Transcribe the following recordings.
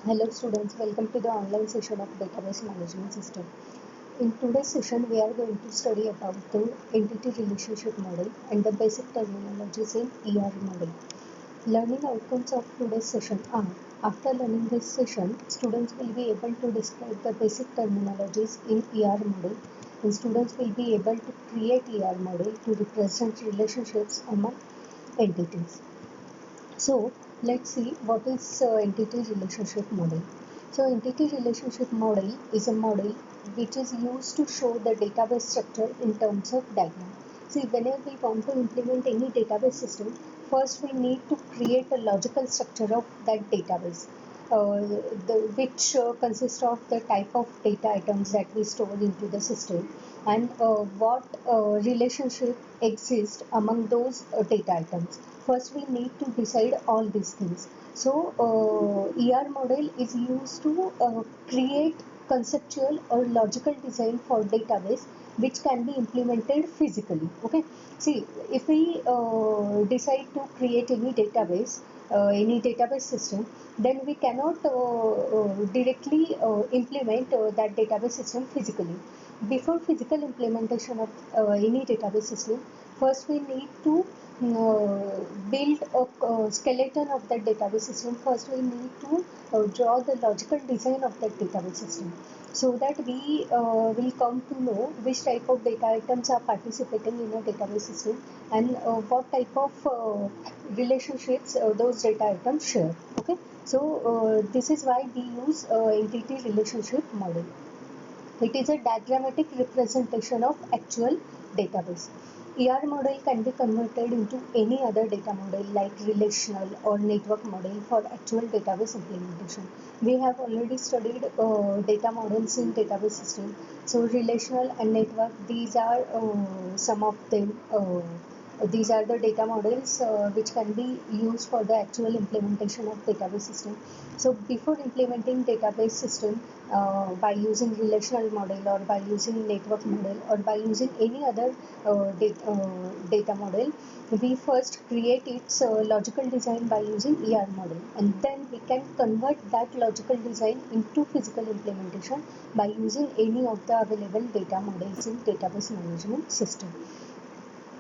Hello students, welcome to the online session of Database Management System. In today's session, we are going to study about the Entity Relationship Model and the basic terminologies in ER model. Learning outcomes of today's session are: after learning this session, students will be able to describe the basic terminologies in ER model, and students will be able to create ER model to represent relationships among entities. So let's see what is entity relationship model. So entity relationship model is a model which is used to show the database structure in terms of diagram. See, whenever we want to implement any database system, first we need to create a logical structure of that database, which consists of the type of data items that we store into the system, and what relationship exists among those data items. First, we need to decide all these things. So, ER model is used to create conceptual or logical design for database which can be implemented physically. Okay, see, if we decide to create any database system, then we cannot directly implement that database system physically. Before physical implementation of any database system, first we need to build a skeleton of that database system. First we need to draw the logical design of that database system, so that we will come to know which type of data items are participating in a database system, and what type of relationships those data items share. Okay, so this is why we use entity relationship model. It is a diagrammatic representation of actual database. ER model can be converted into any other data model like relational or network model for actual database implementation. We have already studied data models in database system. So relational and network, these are some of them. These are the data models which can be used for the actual implementation of database system. So before implementing database system by using relational model or by using network model or by using any other data model, we first create its logical design by using ER model, and then we can convert that logical design into physical implementation by using any of the available data models in database management system.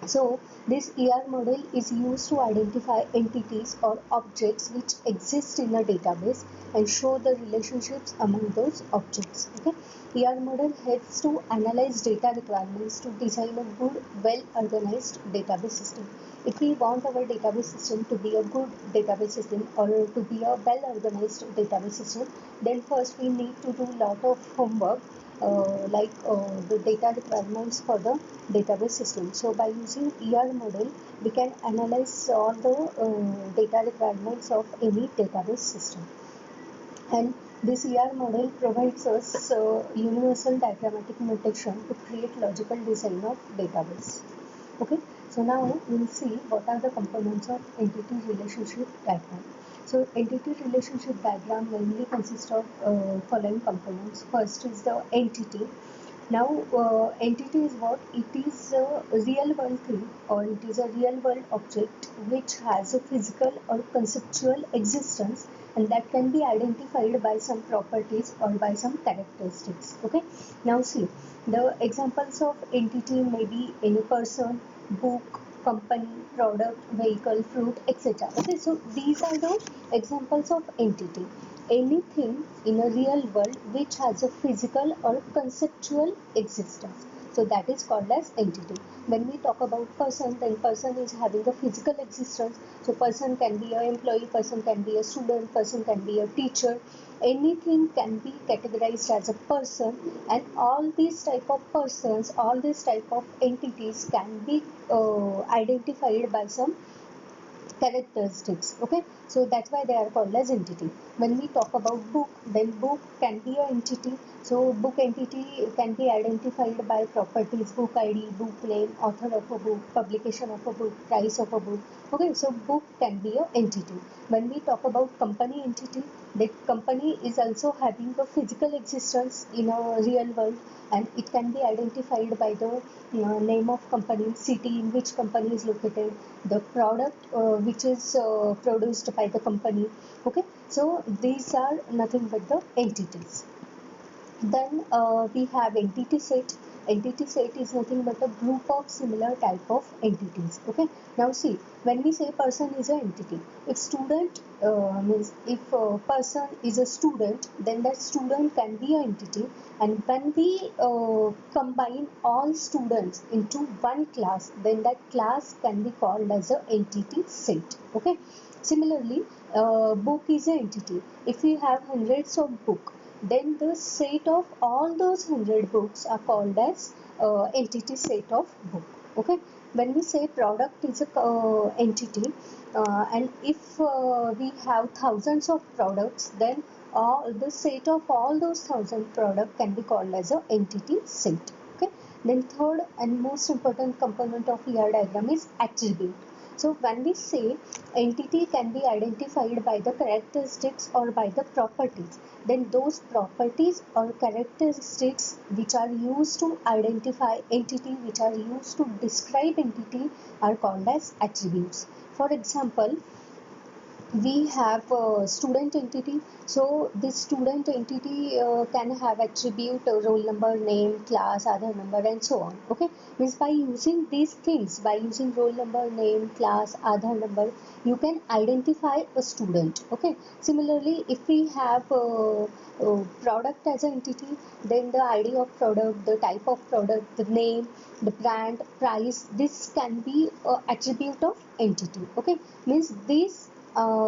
So this ER model is used to identify entities or objects which exist in a database and show the relationships among those objects. Okay, ER model helps to analyze data requirements to design a good, well-organized database system. If we want our database system to be a good database system or to be a well-organized database system, then first we need to do a lot of homework, the data requirements for the database system. So by using ER model, we can analyze all the data requirements of any database system. And this ER model provides us universal diagrammatic notation to create logical design of database. Okay, so now we'll see what are the components of entity relationship diagram. So entity relationship diagram mainly consists of following components. First is the entity. Now, entity is what? It is a real world thing, or it is a real world object which has a physical or conceptual existence, and that can be identified by some properties or by some characteristics. Okay. Now, see, the examples of entity may be any person, book, company, product, vehicle, fruit, etc. Okay, so these are the examples of entity. Anything in a real world which has a physical or conceptual existence. So that is called as entity. When we talk about person, then person is having a physical existence. So person can be an employee, person can be a student, person can be a teacher. Anything can be categorized as a person, and all these type of persons, all these type of entities can be identified by some characteristics. Okay, so that's why they are called as entity. When we talk about book, then book can be an entity. So book entity can be identified by properties: book id, book name, author of a book, publication of a book, price of a book. Okay, so book can be a entity. When we talk about company entity, that company is also having a physical existence in a real world, and it can be identified by the name of company, city in which company is located, the product which is produced by the company. Okay, so these are nothing but the entities. Then we have entity set. Entity set is nothing but a group of similar type of entities. Okay. Now see, when we say person is an entity, if student means if a person is a student, then that student can be an entity. And when we combine all students into one class, then that class can be called as an entity set. Okay. Similarly, book is an entity. If we have hundreds of books, then the set of all those 100 books are called as entity set of book. Okay, when we say product is a entity, and if we have thousands of products, then all the set of all those thousand products can be called as a entity set. Okay, then third and most important component of ER diagram is attribute. So when we say entity can be identified by the characteristics or by the properties, then those properties or characteristics which are used to identify entity, which are used to describe entity, are called as attributes. For example, we have a student entity. So this student entity can have attribute roll number, name, class, Aadhaar number, and so on. Okay, means by using these things, by using roll number, name, class, Aadhaar number, you can identify a student. Okay, similarly, if we have product as an entity, then the ID of product, the type of product, the name, the brand, price, this can be attribute of entity. Okay, means this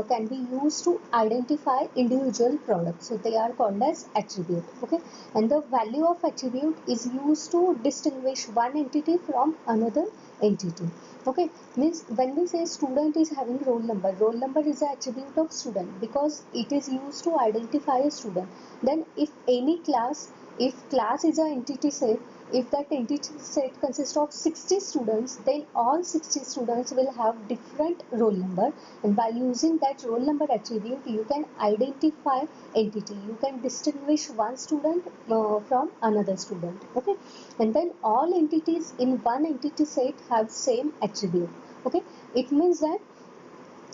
can be used to identify individual products, so they are called as attribute. Okay, and the value of attribute is used to distinguish one entity from another entity. Okay, means when we say student is having roll number, roll number is an attribute of student because it is used to identify a student. Then if any class, if class is an entity set, if that entity set consists of 60 students, then all 60 students will have different roll number, and by using that roll number attribute, you can identify entity, you can distinguish one student from another student. Okay, and then all entities in one entity set have same attribute. Okay, it means that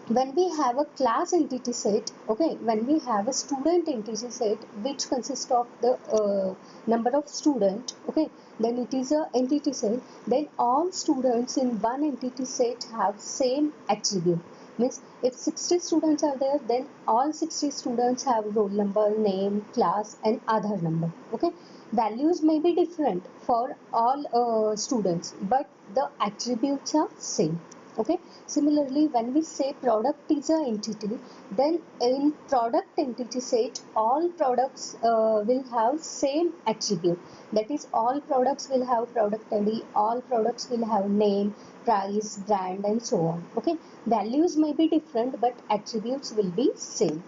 when we have a class entity set, okay, when we have a student entity set which consists of the number of student, okay, then it is a entity set. Then all students in one entity set have same attribute. Means if 60 students are there, then all 60 students have roll number, name, class, and Aadhaar number. Okay, values may be different for all students, but the attributes are same. Okay, similarly, when we say product is an entity, then in product entity set, all products will have same attribute. That is, all products will have product ID, all products will have name, price, brand, and so on. Okay, values may be different, but attributes will be same.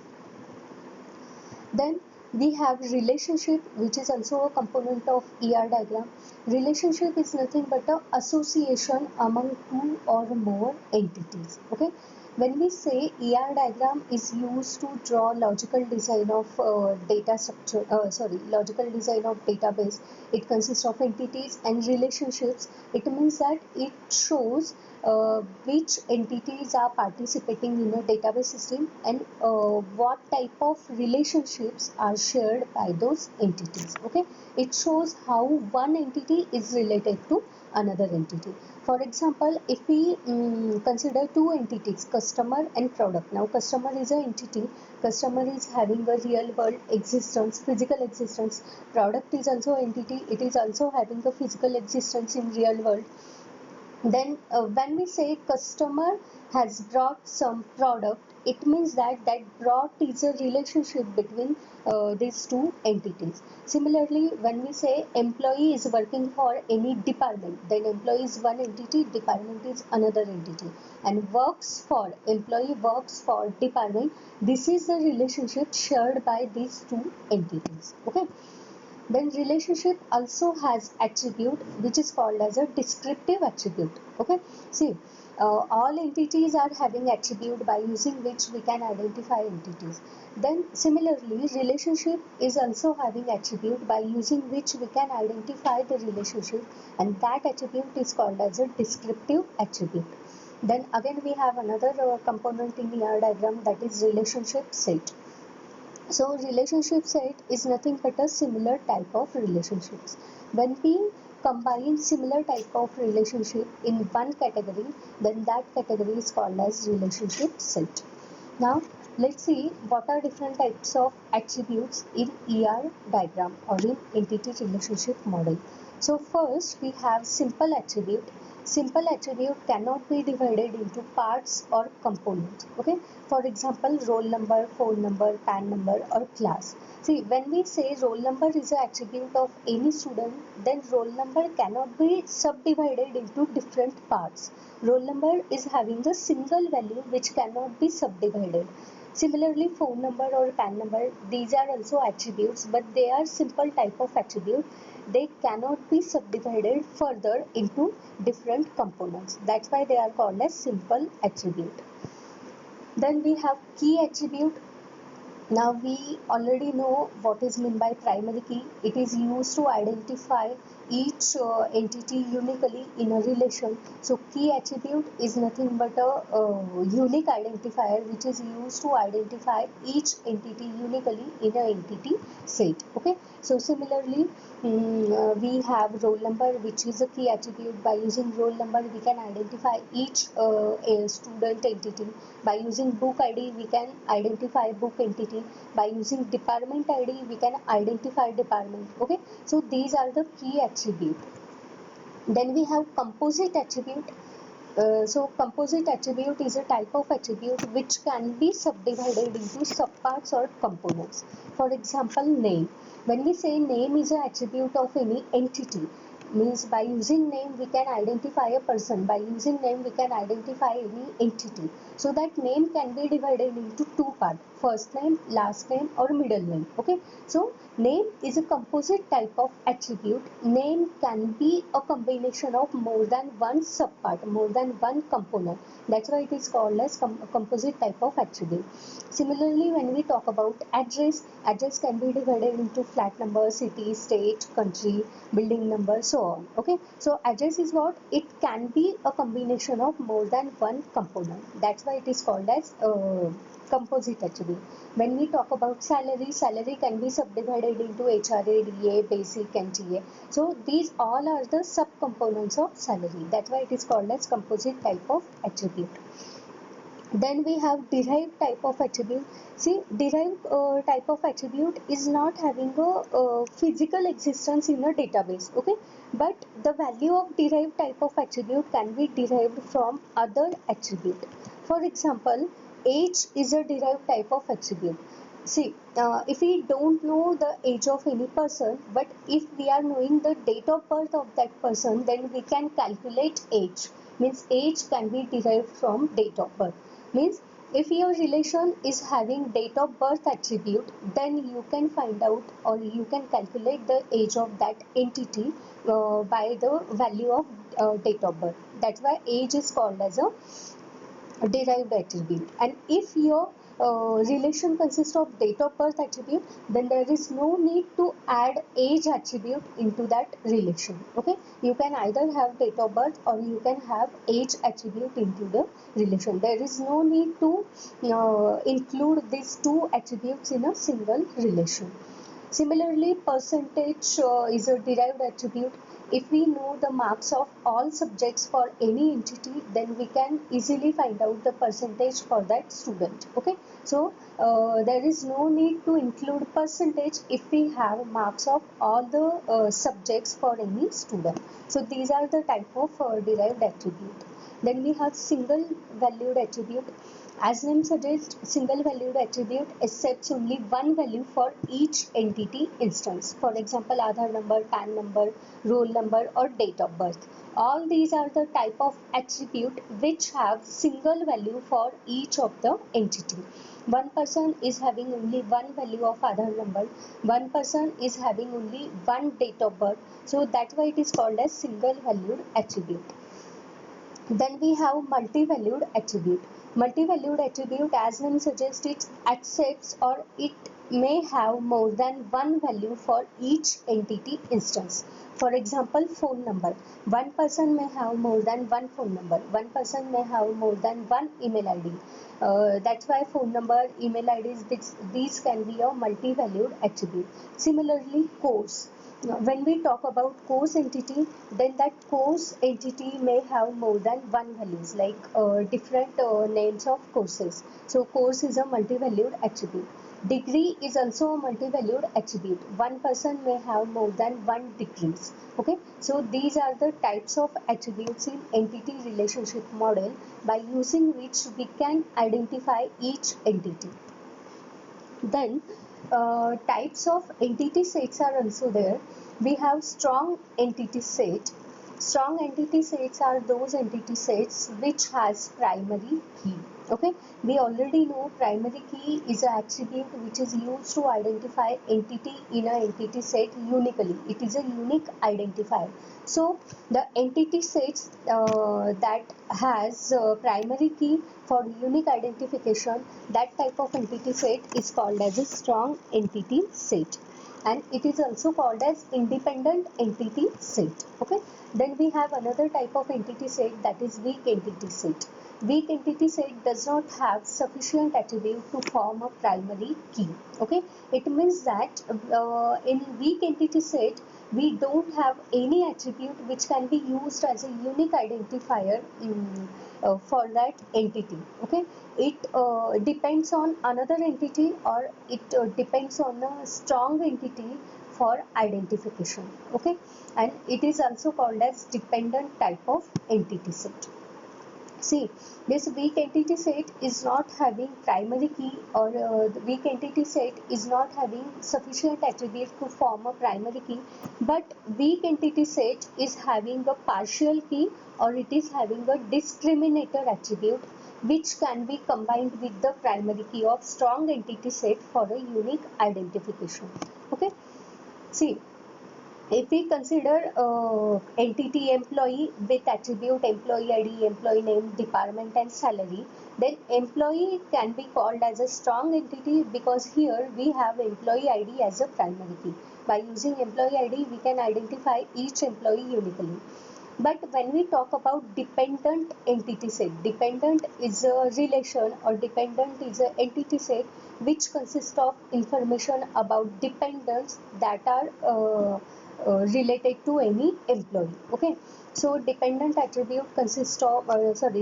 Then we have relationship, which is also a component of ER diagram. Relationship is nothing but a association among two or more entities. Okay, when we say ER diagram is used to draw logical design of data structure, logical design of database. It consists of entities and relationships. It means that it shows which entities are participating in a database system, and what type of relationships are shared by those entities. Okay, it shows how one entity is related to another entity. For example, if we consider two entities, customer and product. Now customer is an entity, customer is having a real world existence, physical existence. Product is also an entity, it is also having a physical existence in real world. Then when we say customer has brought some product, it means that that brought is a relationship between these two entities. Similarly, when we say employee is working for any department, then employee is one entity, department is another entity, and works for, employee works for department. This is the relationship shared by these two entities. Okay, then relationship also has attribute which is called as a descriptive attribute. Okay, see, all entities are having attribute by using which we can identify entities. Then similarly, relationship is also having attribute by using which we can identify the relationship, and that attribute is called as a descriptive attribute. Then again we have another component in ER diagram, that is relationship set. So relationship set is nothing but a similar type of relationships. When we combine similar type of relationship in one category, then that category is called as relationship set. Now let's see what are different types of attributes in ER diagram or in entity relationship model. So first we have simple attribute. Simple attribute cannot be divided into parts or components. Okay, for example, roll number, phone number, PAN number, or class. See, when we say roll number is an attribute of any student, then roll number cannot be subdivided into different parts. Roll number is having a single value which cannot be subdivided. Similarly, phone number or PAN number, these are also attributes, but they are simple type of attribute. They cannot be subdivided further into different components. That's why they are called as simple attribute. Then we have key attribute. Now we already know what is meant by primary key. It is used to identify each entity uniquely in a relation. So key attribute is nothing but a unique identifier which is used to identify each entity uniquely in a entity set. Okay. So similarly, we have roll number, which is a key attribute. By using roll number we can identify each student entity. By using book ID we can identify book entity. By using department ID we can identify department. Okay, so these are the key attribute. Then we have composite attribute. So composite attribute is a type of attribute which can be subdivided into subparts or components. For example, name. When we say name is an attribute of any entity, means by using name we can identify a person. By using name we can identify any entity. So that name can be divided into two parts: first name, last name, or middle name. Okay, so name is a composite type of attribute. Name can be a combination of more than one subpart, more than one component. That's why it is called as composite type of attribute. Similarly, when we talk about address, address can be divided into flat number, city, state, country, building number, so on. Okay, so address is what? It can be a combination of more than one component. That's why it is called as composite attribute. When we talk about salary, salary can be subdivided into HRA, DA, basic, and TA. So these all are the subcomponents of salary. That's why it is called as composite type of attribute. Then we have derived type of attribute. See, derived type of attribute is not having a physical existence in a database. Okay, but the value of derived type of attribute can be derived from other attribute. For example, age is a derived type of attribute. See, if we don't know the age of any person, but if we are knowing the date of birth of that person, then we can calculate age. Means age can be derived from date of birth. Means if your relation is having date of birth attribute, then you can find out or you can calculate the age of that entity by the value of date of birth. That's why age is called as a derived attribute. And if your relation consists of date of birth attribute, then there is no need to add age attribute into that relation. Okay, you can either have date of birth or you can have age attribute into the relation. There is no need to include these two attributes in a single relation. Similarly, percentage is a derived attribute. If we know the marks of all subjects for any entity, then we can easily find out the percentage for that student. Okay, so there is no need to include percentage if we have marks of all the subjects for any student. So these are the type of derived attribute. Then we have single valued attribute. As name suggests, single valued attribute accepts only one value for each entity instance. For example, Aadhaar number, PAN number, roll number, or date of birth. All these are the type of attribute which have single value for each of the entity. One person is having only one value of Aadhaar number. One person is having only one date of birth. So that's why it is called as single valued attribute. Then we have multi-valued attribute. Multi-valued attribute, as name suggests, it accepts or it may have more than one value for each entity instance. For example, phone number. One person may have more than one phone number. One person may have more than one email ID. That's why phone number, email IDs, these can be a multi-valued attribute. Similarly, course. When we talk about course entity, then that course entity may have more than one values, like different names of courses. So course is a multi-valued attribute. Degree is also a multi-valued attribute. One person may have more than one degrees. Okay, so these are the types of attributes in entity relationship model by using which we can identify each entity. Then types of entity sets are also there. We have strong entity set. Strong entity sets are those entity sets which has primary key. Okay, we already know primary key is an attribute which is used to identify entity in an entity set uniquely. It is a unique identifier. So the entity sets that has primary key for unique identification, that type of entity set is called as a strong entity set, and it is also called as independent entity set. Okay, then we have another type of entity set, that is weak entity set. Weak entity set does not have sufficient attribute to form a primary key. Okay, it means that in weak entity set we don't have any attribute which can be used as a unique identifier for that entity. Okay, it depends on another entity, or it depends on a strong entity for identification. Okay, and it is also called as dependent type of entity set. See, this weak entity set is not having primary key, or the weak entity set is not having sufficient attribute to form a primary key, but weak entity set is having a partial key, or it is having a discriminator attribute which can be combined with the primary key of strong entity set for a unique identification. Okay, see, if we consider entity employee with attribute employee ID, employee name, department and salary, then employee can be called as a strong entity because here we have employee ID as a primary key. By using employee ID, we can identify each employee uniquely. But when we talk about dependent entity set, dependent is a relation, or dependent is an entity set which consists of information about dependents that are related to any employee. Okay, so dependent attribute consists of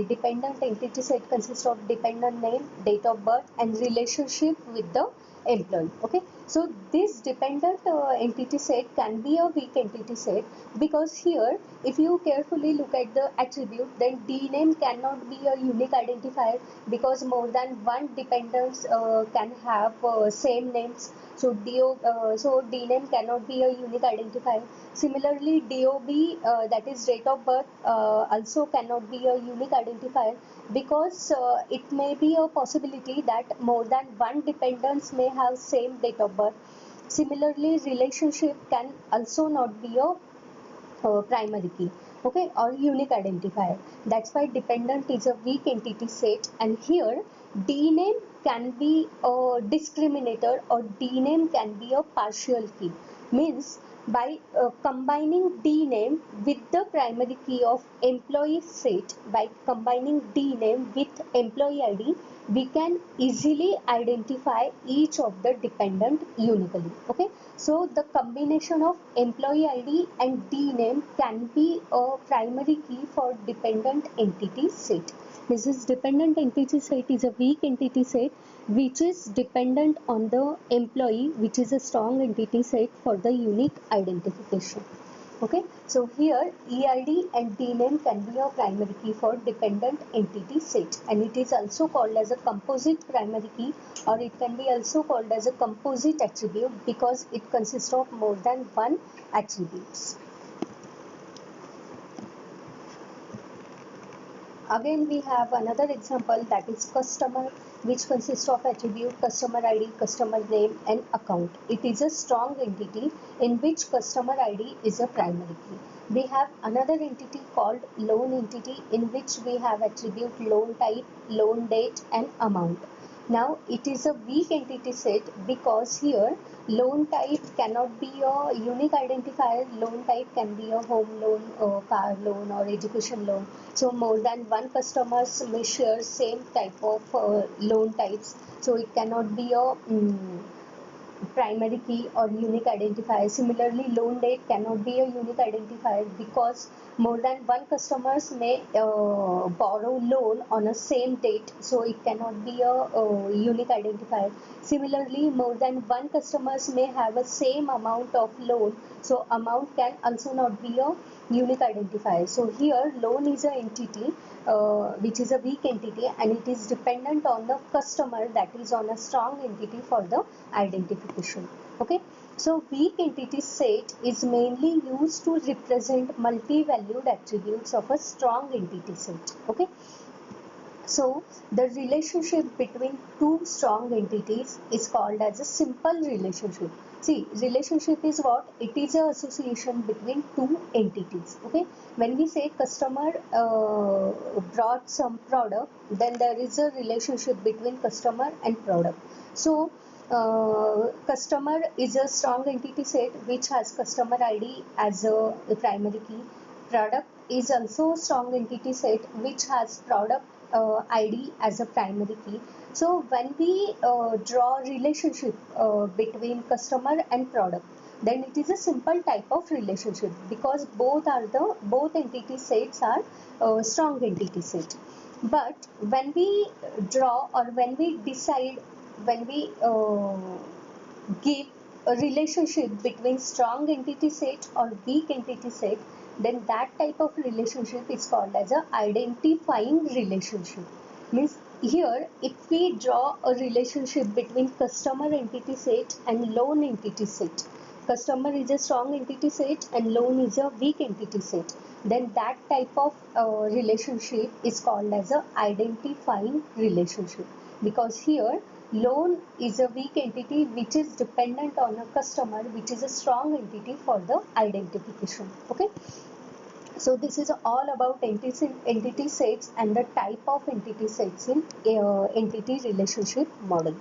dependent entity set consists of dependent name, date of birth and relationship with the employee. Okay, so this dependent entity set can be a weak entity set because here if you carefully look at the attribute, then D name cannot be a unique identifier because more than one dependents can have same names. So D name cannot be a unique identifier. Similarly, DOB, that is date of birth, also cannot be a unique identifier because it may be a possibility that more than one dependents may have same date of birth. Similarly, relationship can also not be a primary key, okay, or unique identifier. That's why dependent is a weak entity set, and here D name can be a discriminator, or D name can be a partial key. Means by combining D name with the primary key of employee set, by combining D name with employee ID, we can easily identify each of the dependent uniquely. Okay, so the combination of employee ID and D name can be a primary key for dependent entity set. This is dependent entity set is a weak entity set which is dependent on the employee, which is a strong entity set for the unique identification. Okay, so here EID and DNAME can be a primary key for dependent entity set, and it is also called as a composite primary key, or it can be also called as a composite attribute because it consists of more than one attributes. Again, we have another example, that is customer, which consists of attribute customer ID, customer name and account. It is a strong entity in which customer ID is a primary key. We have another entity called loan entity, in which we have attribute loan type, loan date and amount. Now it is a weak entity set because here loan type cannot be a unique identifier. Loan type can be a home loan, car loan or education loan. So more than one customers may share same type of loan types. So it cannot be a primary key or unique identifier. Similarly, loan date cannot be a unique identifier because more than one customers may borrow loan on a same date, so it cannot be a unique identifier. Similarly, more than one customers may have a same amount of loan, so amount can also not be a unique identifier. So here loan is an entity which is a weak entity, and it is dependent on the customer, that is on a strong entity for the identification. Okay, so weak entity set is mainly used to represent multi-valued attributes of a strong entity set. Okay, so the relationship between two strong entities is called as a simple relationship. See, relationship is what? It is an association between two entities. Okay, when we say customer brought some product, then there is a relationship between customer and product. So customer is a strong entity set which has customer ID as a primary key. Product is also a strong entity set which has product ID as a primary key. So when we draw relationship between customer and product, then it is a simple type of relationship because both entity sets are strong entity set. But when we draw or when we decide, when we give a relationship between strong entity set or weak entity set, then that type of relationship is called as a identifying relationship. Means here if we draw a relationship between customer entity set and loan entity set, customer is a strong entity set and loan is a weak entity set, then that type of relationship is called as a identifying relationship, because here loan is a weak entity which is dependent on a customer which is a strong entity for the identification. Okay, so this is all about entity sets and the type of entity sets in entity relationship model.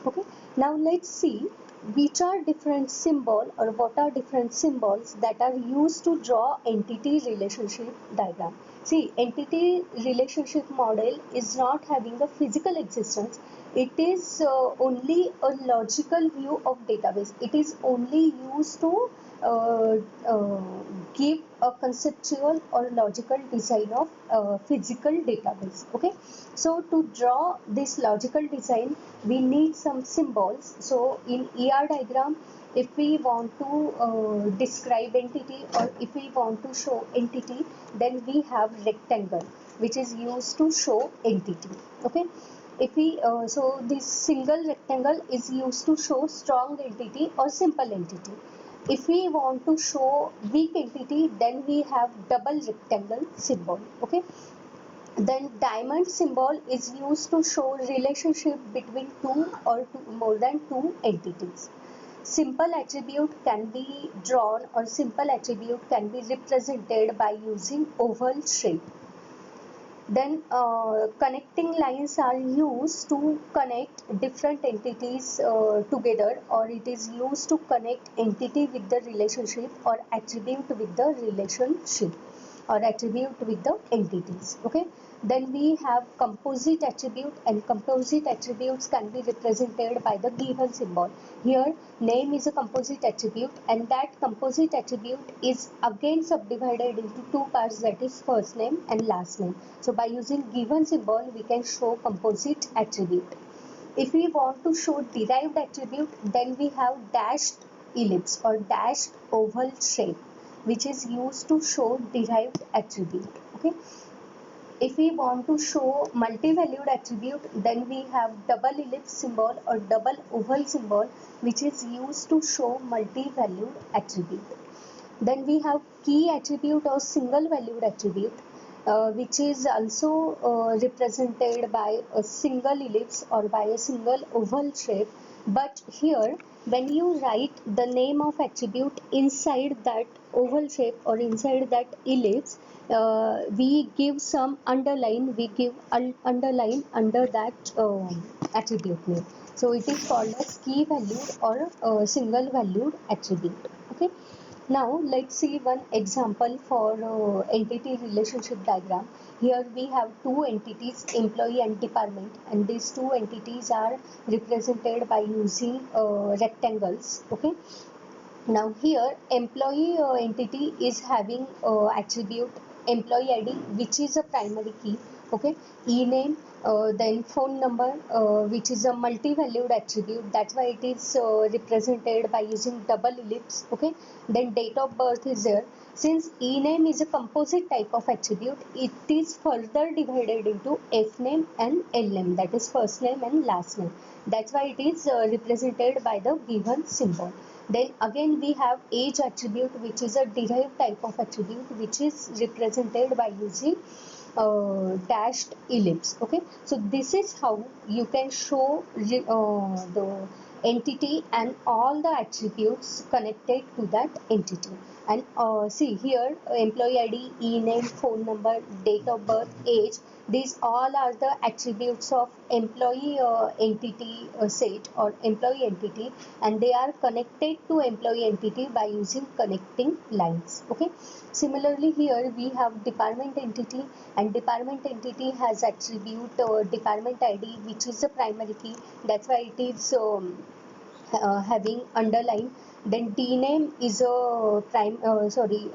Okay, now let's see which are different symbol or what are different symbols that are used to draw entity relationship diagram. See, entity relationship model is not having a physical existence. It is only a logical view of database. It is only used to uh, uh, give a conceptual or logical design of physical database. Okay, so to draw this logical design we need some symbols. So in ER diagram, if we want to describe entity or if we want to show entity, then we have rectangle which is used to show entity. Okay, if we so this single rectangle is used to show strong entity or simple entity. If we want to show weak entity, then we have double rectangle symbol. Okay, then diamond symbol is used to show relationship between two or more than two entities. Simple attribute can be drawn or simple attribute can be represented by using oval shape. Then connecting lines are used to connect different entities together, or it is used to connect entity with the relationship or attribute with the relationship or attribute with the entities. Okay, then we have composite attribute, and composite attributes can be represented by the given symbol. Here name is a composite attribute, and that composite attribute is again subdivided into two parts, that is first name and last name. So by using given symbol we can show composite attribute. If we want to show derived attribute, then we have dashed ellipse or dashed oval shape which is used to show derived attribute. Okay, if we want to show multi-valued attribute, then we have double ellipse symbol or double oval symbol which is used to show multi-valued attribute. Then we have key attribute or single valued attribute. which is also represented by a single ellipse or by a single oval shape. But here, when you write the name of attribute inside that oval shape or inside that ellipse, we give some underline, we give underline under that attribute name. So it is called as key valued or single valued attribute. Okay. Now let's see one example for entity relationship diagram. Here we have two entities, employee and department, and these two entities are represented by using rectangles. Okay. Now here employee entity is having attribute employee ID, which is a primary key. Okay, e-name, then phone number, which is a multi-valued attribute. That's why it is represented by using double ellipse. Okay, then date of birth is there. Since e-name is a composite type of attribute, it is further divided into f name and l name, that is first name and last name. That's why it is represented by the given symbol. Then again we have age attribute, which is a derived type of attribute, which is represented by using dashed ellipse. Okay, so this is how you can show the entity and all the attributes connected to that entity. And see here, employee ID, e-name, phone number, date of birth, age, these all are the attributes of employee entity set or employee entity, and they are connected to employee entity by using connecting lines. Okay, similarly here we have department entity, and department entity has attribute department ID, which is a primary key. That's why it is having underline. Then d name is a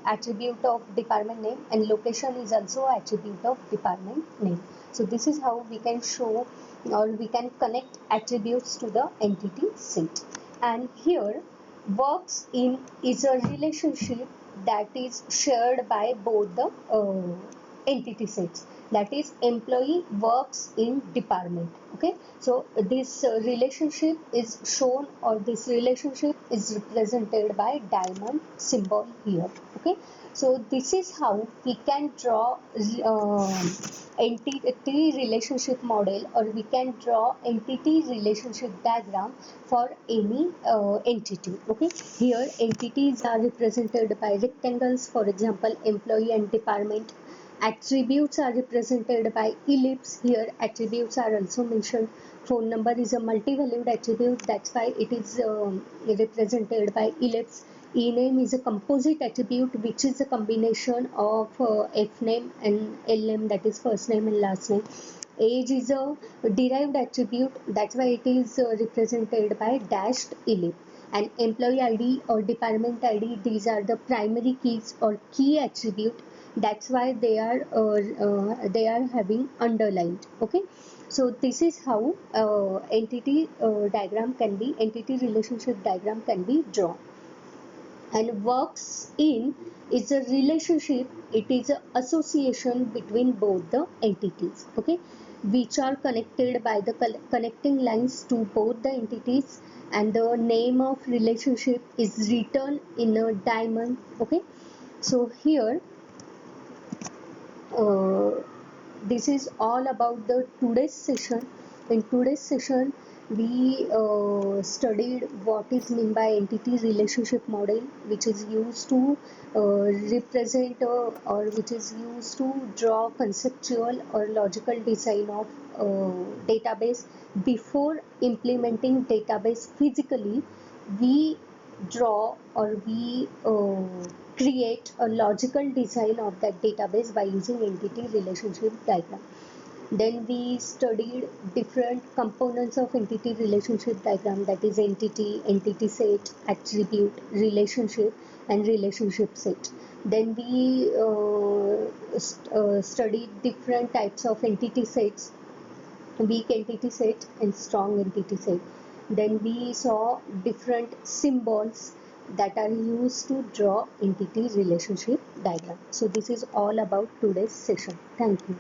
attribute of department name, and location is also attribute of department name. So this is how we can show or we can connect attributes to the entity set. And here works in is a relationship that is shared by both the entity sets, that is employee works in department. Okay, so this relationship is shown, or this relationship is represented by diamond symbol here. Okay, so this is how we can draw entity relationship model, or we can draw entity relationship diagram for any entity. Okay, here entities are represented by rectangles, for example employee and department. Attributes are represented by ellipse. Here attributes are also mentioned. Phone number is a multi-valued attribute, that's why it is represented by ellipse. E-name is a composite attribute, which is a combination of f name and l name, that is first name and last name. Age is a derived attribute, that's why it is represented by dashed ellipse. And employee ID or department ID, these are the primary keys or key attribute, that's why they are having underlined. Okay, so this is how entity relationship diagram can be drawn. And works in is a relationship, it is an association between both the entities. Okay, which are connected by the connecting lines to both the entities, and the name of relationship is written in a diamond. Okay, so here this is all about the today's session. In today's session we studied what is meant by entity relationship model, which is used to represent or which is used to draw conceptual or logical design of database. Before implementing database physically, we draw or we create a logical design of that database by using entity relationship diagram. Then we studied different components of entity relationship diagram, that is entity, entity set, attribute, relationship and relationship set. Then we studied different types of entity sets, weak entity set and strong entity set. Then we saw different symbols that are used to draw entity relationship diagram. So this is all about today's session. Thank you.